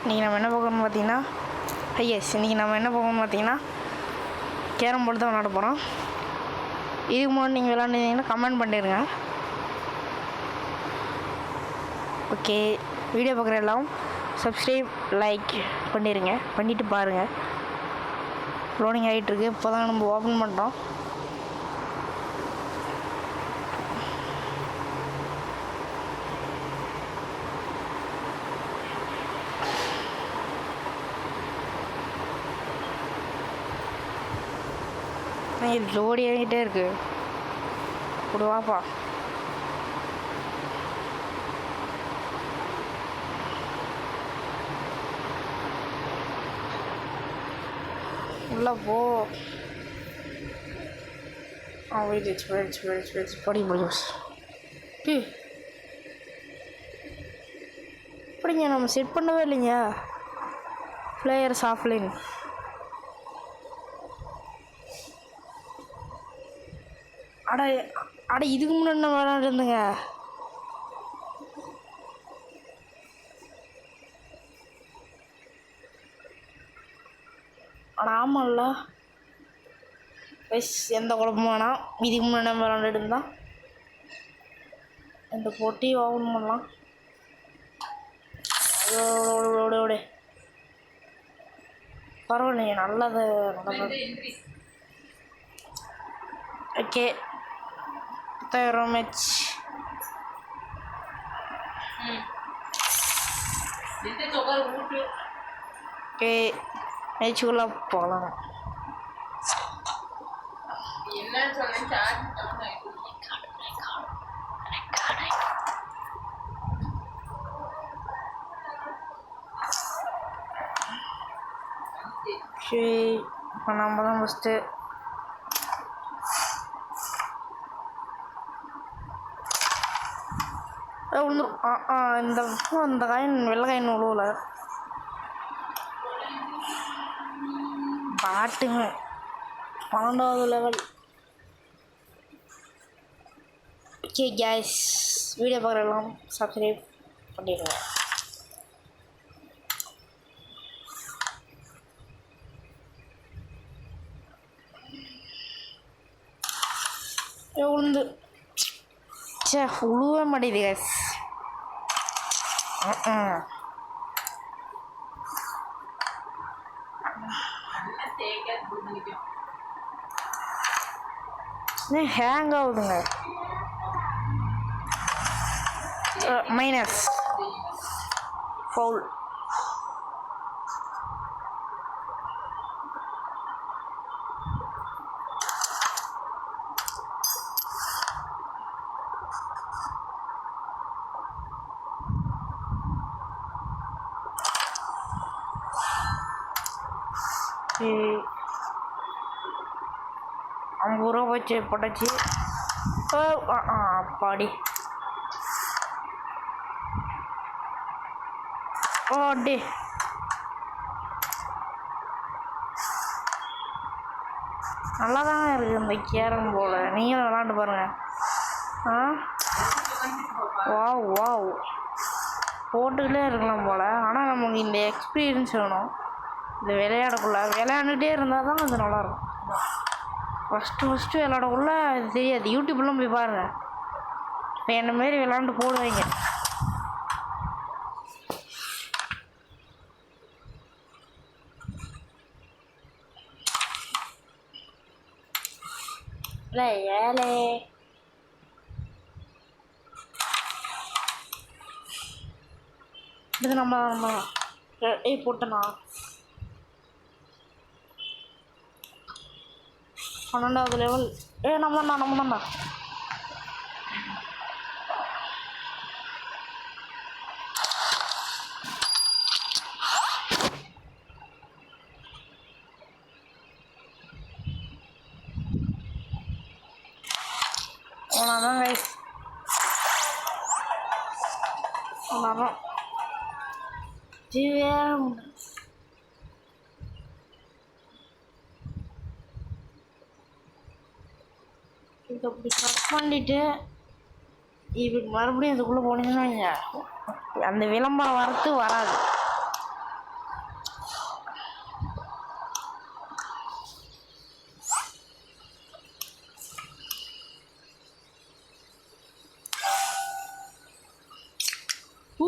இன்றைக்கி நம்ம என்ன பார்க்கணும்னு பார்த்தீங்கன்னா இன்றைக்கி நம்ம என்ன பார்க்கணும்னு பார்த்தீங்கன்னா கேரம் போர்டு தான் விளாட போகிறோம். இதுக்கு முன்னாடி நீங்கள் விளாண்டுங்கன்னா கமெண்ட் பண்ணிடுங்க. ஓகே, வீடியோ பார்க்குற எல்லாம் சப்ஸ்கிரைப் லைக் பண்ணிடுங்க, பண்ணிவிட்டு பாருங்கள். லோடிங் ஆகிட்டுருக்கு, இப்போ தான் நம்ம ஓப்பன் பண்ணுறோம். லோடி ஆகிட்டே இருக்கு. இப்படி வாப்பா. உள்ள போ. வெயிட் படி முடியும். இப்படிங்க நம்ம செட் பண்ணவே இல்லைங்க. Players offline. அட இதுக்கு முன்னாடி நான் விளாண்டுருந்தேங்க. ஆமாம்ல, எந்த குழப்பமும் வேணாம். இதுக்கு முன்னாடி நம்ம விளாண்டுட்டு இருந்தால் இந்த போட்டி ஓப்பன் பண்ணலாம். ஓட பரவாயில்லைங்க, நல்லது. Okay, 10,000 match. ஓகே, மேட்சுக்குள்ளே போகலாம். சரி, இப்போ நம்ம தான் ஃபஸ்ட்டு. இந்த காயின் வெள்ளை காயின் உழுவல பாட்டுங்க. 12வது லெவல். ஓகே கேஸ், வீடியோ பார்க்குறலாம் சப்ஸ்கிரைப் பண்ணிடுங்க. உளுந்து உழுவே மாட்டேது கேஸ். ஹேங் ஆகுதுங்க. Minus foul. அவங்க ஊரை வச்சு போட்டாச்சு. அப்பாடி ஓடி. நல்லா தாங்க இருக்குது இந்த கேரம் போல். நீங்களும் விளாண்டு பாருங்கள். வாவ் போட்டுக்கிட்டே இருக்கலாம் போல். ஆனால் நமக்கு இந்த எக்ஸ்பீரியன்ஸ் வேணும். இந்த விளையாண்டுகிட்டே இருந்தால் தான் அது நல்லாயிருக்கும். ஃபஸ்ட்டு விளாடக்குள்ள அது தெரியாது. யூடியூப்லாம் போய் பாருங்கள். இப்போ என்ன மாரி விளாண்டு போடுவீங்க. இல்லை ஏழை இது நம்ம போட்டனா 12வது லெவல். நம்ம தான்டா. அவ்வளோதான் கைஸ். அவ்வளோதான். இதை அப்படி கட் பண்ணிவிட்டு இப்போ மறுபடியும் இதுக்குள்ளே போனீங்கன்னா அந்த விளம்பரம் வரத்து வராது. ஊ